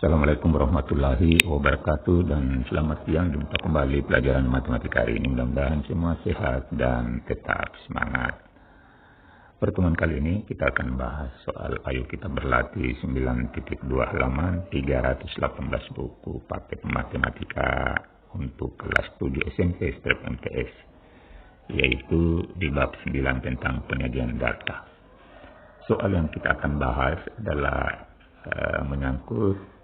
Assalamualaikum warahmatullahi wabarakatuh dan selamat siang. Jumpa kembali pelajaran matematika hari ini. Mudah-mudahan semua sehat dan tetap semangat. Pertemuan kali ini kita akan bahas soal ayo kita berlatih 9.2 halaman 318 buku paket matematika untuk kelas 7 SMP strip MTS, yaitu di bab 9 tentang penyajian data. Soal yang kita akan bahas adalah menyangkut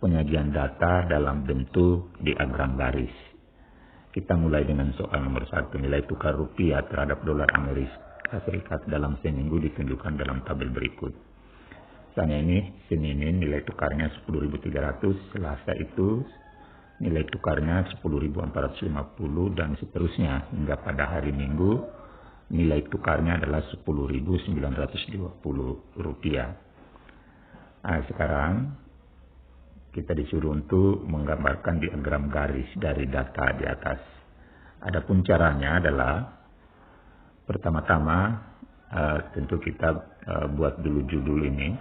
penyajian data dalam bentuk diagram garis. Kita mulai dengan soal nomor 1. Nilai tukar rupiah terhadap dolar Amerika Serikat dalam seminggu ditunjukkan dalam tabel berikut. Misalnya ini, Senin ini nilai tukarnya 10.300, Selasa itu nilai tukarnya 10.450 dan seterusnya hingga pada hari Minggu nilai tukarnya adalah 10.920 rupiah. Nah, sekarang kita disuruh untuk menggambarkan diagram garis dari data di atas. Adapun caranya adalah pertama-tama tentu kita buat dulu judul ini,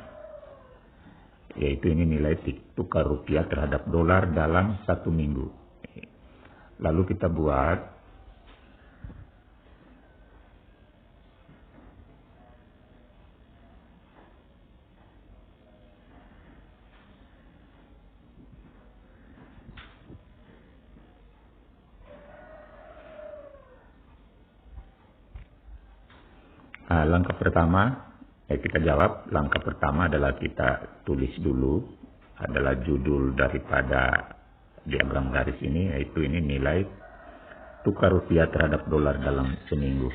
yaitu ini nilai tukar rupiah terhadap dolar dalam 1 minggu. Lalu kita buat langkah pertama, kita jawab. Langkah pertama adalah kita tulis dulu adalah judul daripada diagram garis ini, yaitu ini nilai tukar rupiah terhadap dolar dalam seminggu.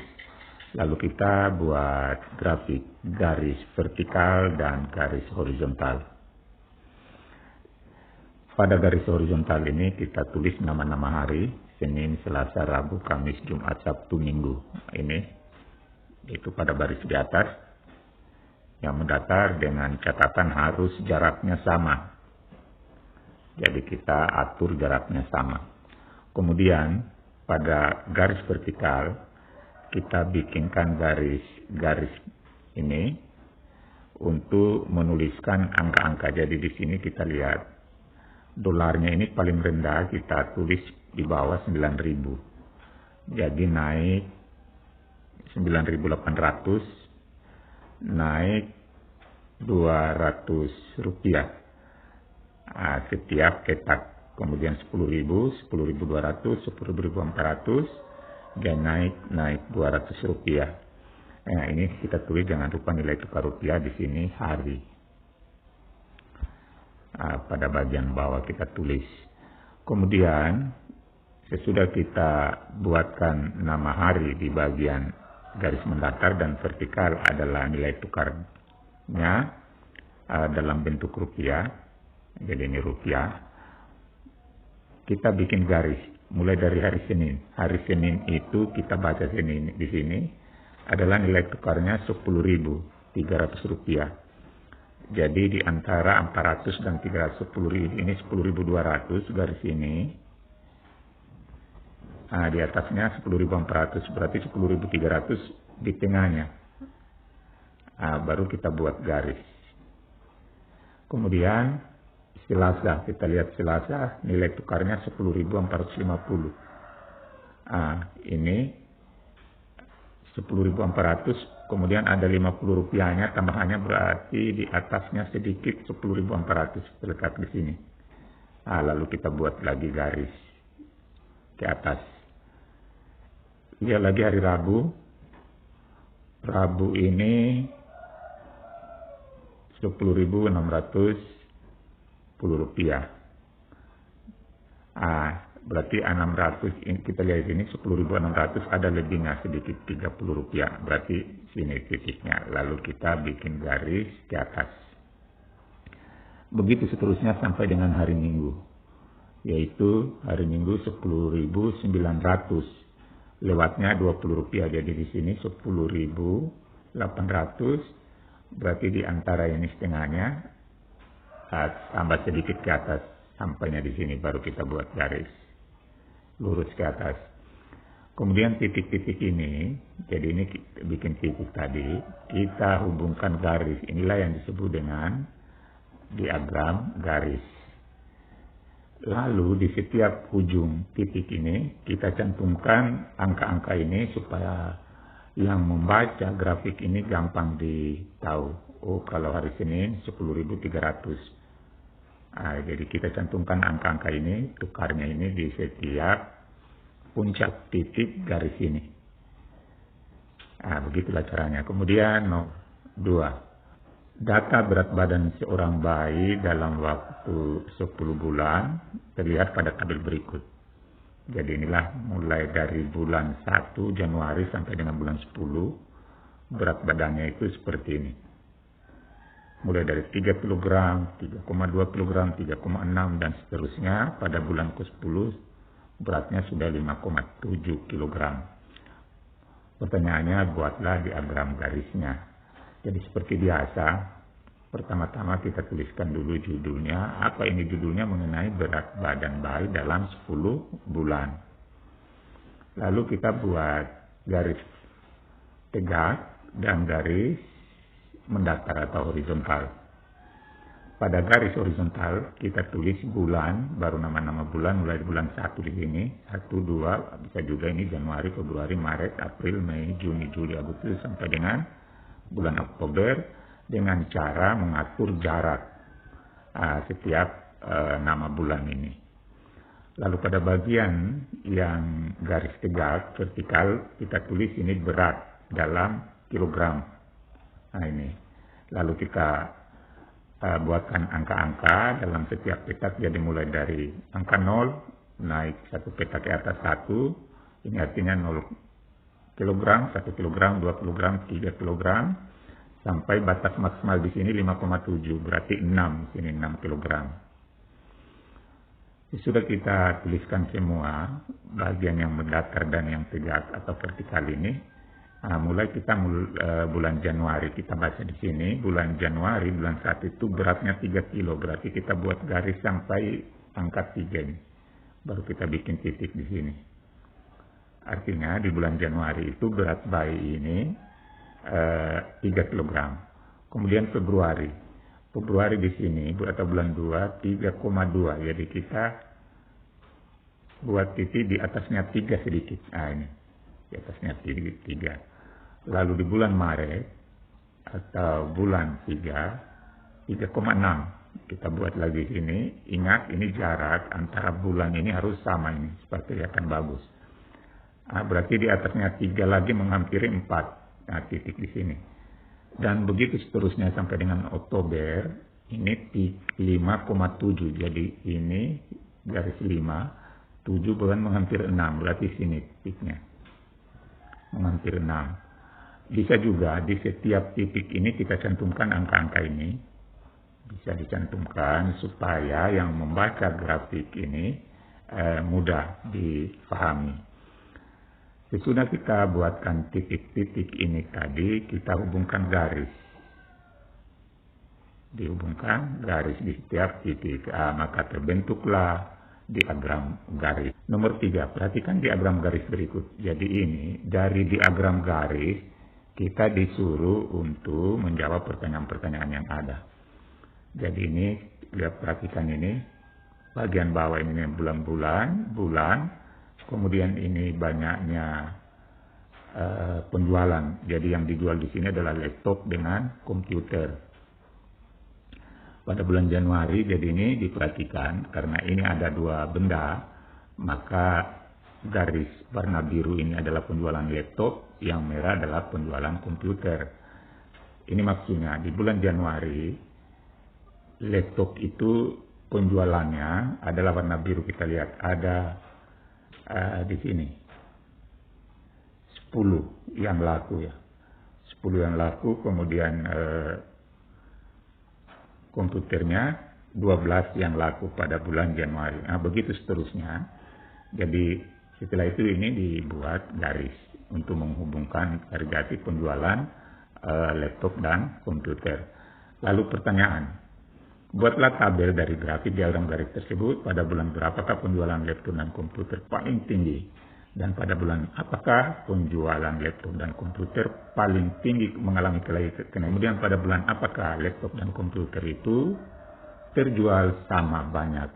Lalu kita buat grafik garis vertikal dan garis horizontal. Pada garis horizontal ini kita tulis nama-nama hari, Senin, Selasa, Rabu, Kamis, Jumat, Sabtu, Minggu. Ini itu pada baris di atas yang mendatar dengan catatan harus jaraknya sama. Jadi kita atur jaraknya sama. Kemudian pada garis vertikal kita bikinkan garis ini untuk menuliskan angka-angka. Jadi di sini kita lihat dolarnya ini paling rendah kita tulis di bawah 9.000. Jadi naik 9.800, naik 200 rupiah setiap cetak. Kemudian 10.000, 10.200, 10.400 dan naik 200 rupiah. Nah, ini kita tulis jangan lupa nilai tukar rupiah di sini hari. Pada bagian bawah kita tulis. Kemudian sesudah kita buatkan nama hari di bagian garis mendatar dan vertikal adalah nilai tukarnya dalam bentuk rupiah. Jadi ini rupiah. Kita bikin garis mulai dari hari Senin. Hari Senin itu kita baca Senin di sini adalah nilai tukarnya 10.300 rupiah. Jadi di antara 400 dan 310 ini 10.200 garis ini. Di atasnya 10.400, berarti 10.300 di tengahnya. Baru kita buat garis. Kemudian Selasa, kita lihat Selasa nilai tukarnya 10.450. Ini 10.400, kemudian ada 50 rupiahnya, tambahannya berarti di atasnya sedikit 10.400 terletak di sini. Lalu kita buat lagi garis ke atas. Lihat lagi hari Rabu. Rabu ini 10.610 rupiah. Berarti 600, ini kita lihat ini 10.600 ada lebihnya sedikit 30 rupiah. Berarti sini titiknya. Lalu kita bikin garis ke atas. Begitu seterusnya sampai dengan hari Minggu. Yaitu hari Minggu 10.900. Lewatnya 20 rupiah. Jadi di sini 10.800. Berarti di antara ini setengahnya. Tambah sedikit ke atas. Sampainya di sini baru kita buat garis lurus ke atas. Kemudian titik-titik ini. Jadi ini bikin titik tadi. Kita hubungkan garis. Inilah yang disebut dengan diagram garis. Lalu di setiap ujung titik ini kita cantumkan angka-angka ini supaya yang membaca grafik ini gampang ditahu. Oh, kalau hari Senin 10.300. Jadi kita cantumkan angka-angka ini, tukarnya ini di setiap puncak titik garis ini. Begitulah caranya. Kemudian nomor 2. Data berat badan seorang bayi dalam waktu 10 bulan terlihat pada tabel berikut. Jadi inilah mulai dari bulan 1 Januari sampai dengan bulan 10, berat badannya itu seperti ini. Mulai dari 3 kg, 3,2 kg, 3,6 dan seterusnya. Pada bulan ke-10 beratnya sudah 5,7 kg. Pertanyaannya, buatlah diagram garisnya. Jadi seperti biasa, pertama-tama kita tuliskan dulu judulnya. Apa ini judulnya? Mengenai berat badan bayi dalam 10 bulan. Lalu kita buat garis tegak dan garis mendatar atau horizontal. Pada garis horizontal kita tulis bulan, baru nama-nama bulan mulai bulan 1 di sini, 1, 2, bisa juga ini Januari, Februari, Maret, April, Mei, Juni, Juli, Agustus sampai dengan bulan Oktober, dengan cara mengatur jarak setiap nama bulan ini. Lalu pada bagian yang garis tegak vertikal kita tulis ini berat dalam kilogram. Ini. Lalu kita buatkan angka-angka dalam setiap petak. Jadi mulai dari angka 0 naik satu petak ke atas 1. Ini artinya 0 kg, 1 kg, 2 kg, 3 kg. Sampai batas maksimal di sini 5,7. Berarti 6. Sini 6 kg. Sudah kita tuliskan semua bagian yang mendatar dan yang tegak atau vertikal ini. Mulai kita bulan Januari, kita baca di sini bulan Januari bulan 1 itu beratnya 3 kilo, berarti kita buat garis sampai angka 3 ini, baru kita bikin titik di sini. Artinya di bulan Januari itu berat bayi ini 3 kg. Kemudian Februari di sini atau bulan 2 3,2, jadi kita buat titik di atasnya 3 sedikit. Ini di atasnya 3. Lalu di bulan Maret atau bulan 3, 3,6. Kita buat lagi sini. Ingat, ini jarak antara bulan ini harus sama ini, supaya kelihatan bagus. Berarti di atasnya 3 lagi menghampiri 4. Titik di sini. Dan begitu seterusnya sampai dengan Oktober, ini 5,7. Jadi ini garis 5, 7 bulan menghampiri 6. Berarti sini titiknya menghampiri 6. Bisa juga di setiap titik ini kita cantumkan angka-angka ini. Bisa dicantumkan supaya yang membaca grafik ini mudah dipahami. Sesudah kita buatkan titik-titik ini tadi, kita hubungkan garis. Dihubungkan garis di setiap titik. Maka terbentuklah diagram garis. Nomor 3, perhatikan diagram garis berikut. Jadi ini dari diagram garis kita disuruh untuk menjawab pertanyaan-pertanyaan yang ada. Jadi ini, lihat perhatikan ini, bagian bawah ini bulan-bulan, bulan, kemudian ini banyaknya penjualan. Jadi yang dijual di sini adalah laptop dengan komputer. Pada bulan Januari, jadi ini diperhatikan, karena ini ada 2 benda, maka garis warna biru ini adalah penjualan laptop, yang merah adalah penjualan komputer. Ini maksudnya di bulan Januari laptop itu penjualannya adalah warna biru. Kita lihat ada di sini 10 yang laku ya. 10 yang laku, kemudian komputernya 12 yang laku pada bulan Januari. Begitu seterusnya. Jadi setelah itu ini dibuat garis untuk menghubungkan harga penjualan laptop dan komputer. Lalu pertanyaan, buatlah tabel dari grafik diagram garis tersebut. Pada bulan berapakah penjualan laptop dan komputer paling tinggi? Dan pada bulan apakah penjualan laptop dan komputer paling tinggi mengalami kenaikan? Kemudian pada bulan apakah laptop dan komputer itu terjual sama banyak.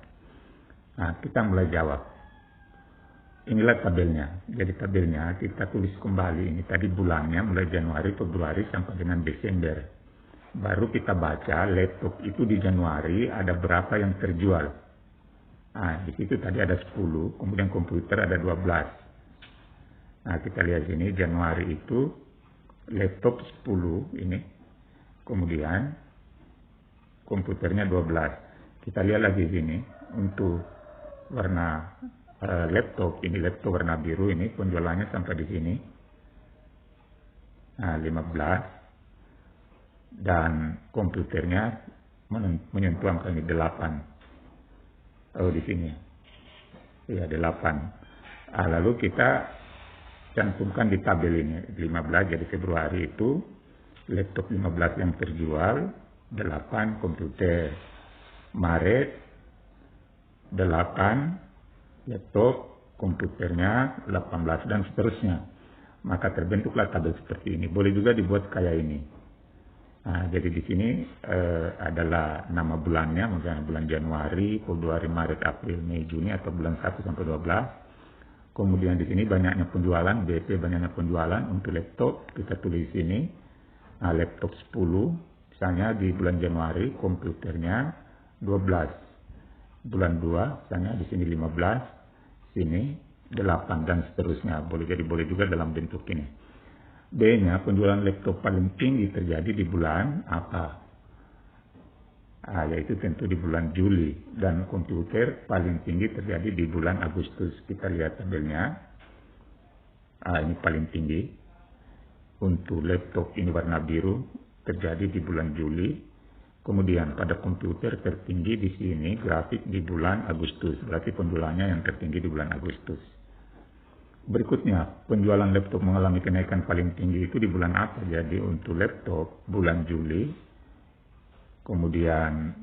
Nah, kita mulai jawab. Inilah tabelnya. Jadi tabelnya kita tulis kembali. Ini tadi bulannya mulai Januari, Februari sampai dengan Desember. Baru kita baca laptop itu di Januari ada berapa yang terjual. Nah, di situ tadi ada 10, kemudian komputer ada 12. Nah, kita lihat sini Januari itu laptop 10 ini. Kemudian komputernya 12. Kita lihat lagi sini untuk warna laptop, ini laptop warna biru ini penjualannya sampai di sini. Nah, 15 dan komputernya menyentuh angka ini 8. Oh, di sini. Ya, 8. Lalu kita cantumkan di tabel ini 15, jadi Februari itu laptop 15 yang terjual, 8 komputer. Maret 8 laptop, komputernya 18 dan seterusnya. Maka terbentuklah tabel seperti ini. Boleh juga dibuat kayak ini. Nah, jadi di sini adalah nama bulannya, misalnya bulan Januari, Februari, Maret, April, Mei, Juni atau bulan 1 sampai 12. Kemudian di sini banyaknya penjualan, BP banyaknya penjualan untuk laptop, kita tulis di sini. Nah, laptop 10, misalnya di bulan Januari, komputernya 12. Bulan 2, misalnya di sini 15, sini 8 dan seterusnya. Boleh juga dalam bentuk ini. B-nya penjualan laptop paling tinggi terjadi di bulan apa? Yaitu tentu di bulan Juli, dan komputer paling tinggi terjadi di bulan Agustus. Kita lihat tabelnya. Ini paling tinggi. Untuk laptop ini warna biru terjadi di bulan Juli. Kemudian pada komputer tertinggi di sini grafik di bulan Agustus. Berarti penjualannya yang tertinggi di bulan Agustus. Berikutnya, penjualan laptop mengalami kenaikan paling tinggi itu di bulan apa? Jadi untuk laptop bulan Juli. Kemudian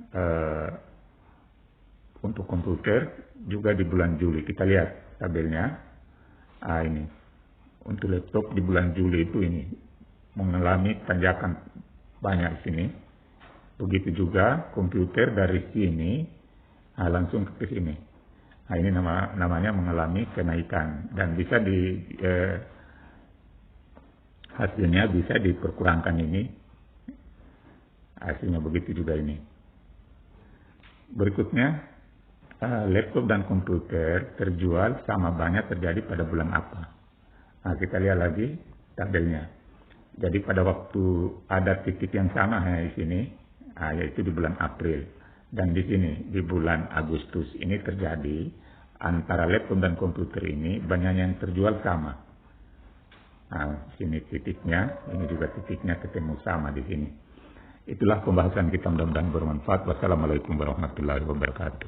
untuk komputer juga di bulan Juli. Kita lihat tabelnya. Ini. Untuk laptop di bulan Juli itu ini mengalami tanjakan banyak di sini. Begitu juga komputer dari sini langsung ke sini. Nah, ini namanya mengalami kenaikan dan bisa hasilnya bisa diperkurangkan ini. Hasilnya begitu juga ini. Berikutnya, laptop dan komputer terjual sama banyak terjadi pada bulan apa? Nah, kita lihat lagi tabelnya. Jadi pada waktu ada titik yang sama di sini, yaitu di bulan April. Dan di sini, di bulan Agustus ini terjadi antara laptop dan komputer ini banyaknya yang terjual sama. Nah, sini titiknya, ini juga titiknya ketemu sama di sini. Itulah pembahasan kita, mudah-mudahan bermanfaat. Wassalamualaikum warahmatullahi wabarakatuh.